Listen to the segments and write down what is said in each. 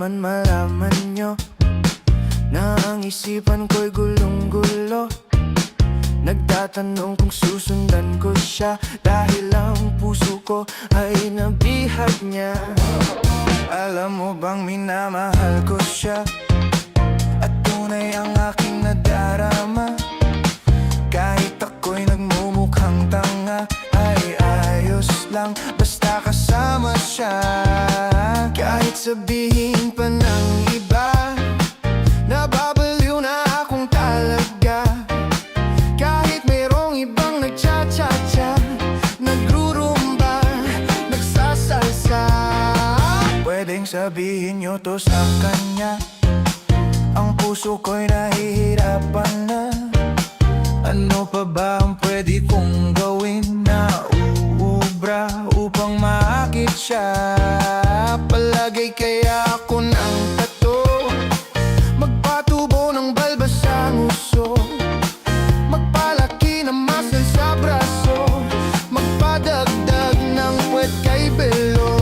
naman malaman nyo na ang isipan ko'y gulong-gulo. Nagtatanong kung susundan ko siya dahil ang puso ko ay nabihag niya. Alam mo bang minamahal ko siya at tunay ang aking nadarama. Kahit ako'y nagmumukhang tanga ay ayos lang basta kasama siya. Kahit sabihin pa ng iba nababaliw na akong talaga. Kahit mayroong ibang nagcha-cha-cha, nagrurumba, nagsasalsa, pwedeng sabihin nyo to sa kanya. Ang puso ko'y nahihirapan na. Ano pa ba ang pwede kong gawin na uubra upang maakit siya? Palagay kaya ako ng tato, magpatubo ng balbas ang uso, magpalaki ng muscle sa braso, magpadagdag ng puwet kay belo.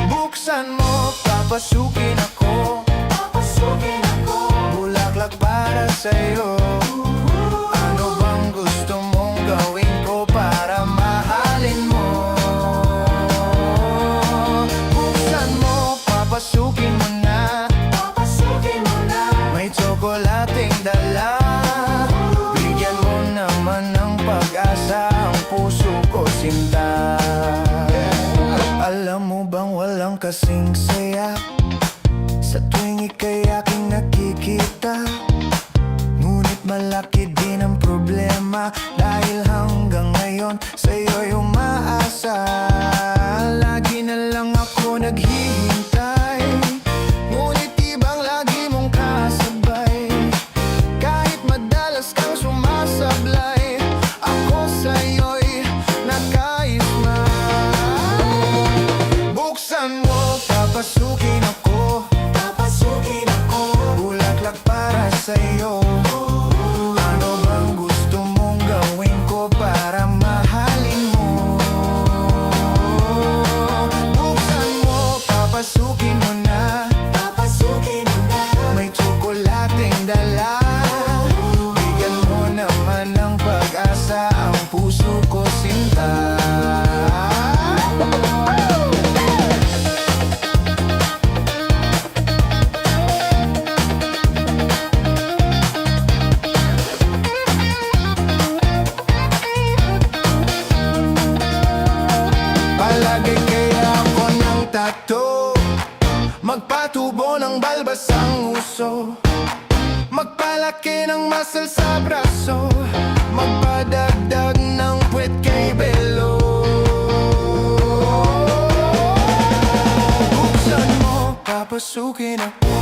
Buksan mo, papasukin ako, bulaklak para sa'yo. Ano bang gusto mong gawin ko para mahalin mo? Buksan mo, papasukin mo na, may tsokolating dala. Bigyan mo naman ng pag-asa ang puso ko, sinta. Alam mo bang walang kasing saya sa tuwing ika'y aking nakikita? Ngunit malaki din ang problema dahil hanggang ngayon sa'yo'y umaasa. Lagi na lang ako naghihintay, ngunit ibang lagi mong kasabay. Kahit madalas kang sumasablay, ako sa'yo'y nakaisma. Buksan mo, papasukin ako, bulaklak para sa'yo. Ano bang gusto mong gawin ko para mahalin mo? Buksan mo, papasukin mo na, may tsokolating dala. Bigyan mo naman ng pag-asa ang puso ko, sinta. Palagay kaya ako ng tato, magpatubo ng balbas ang uso, magpalaki ng muscle sa braso, magpadagdag ng puwet kay belo. Buksan mo, papasukin ako,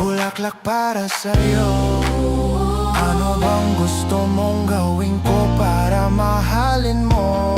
bulaklak para sa'yo. Ano bang gusto mong gawin ko para mahalin mo?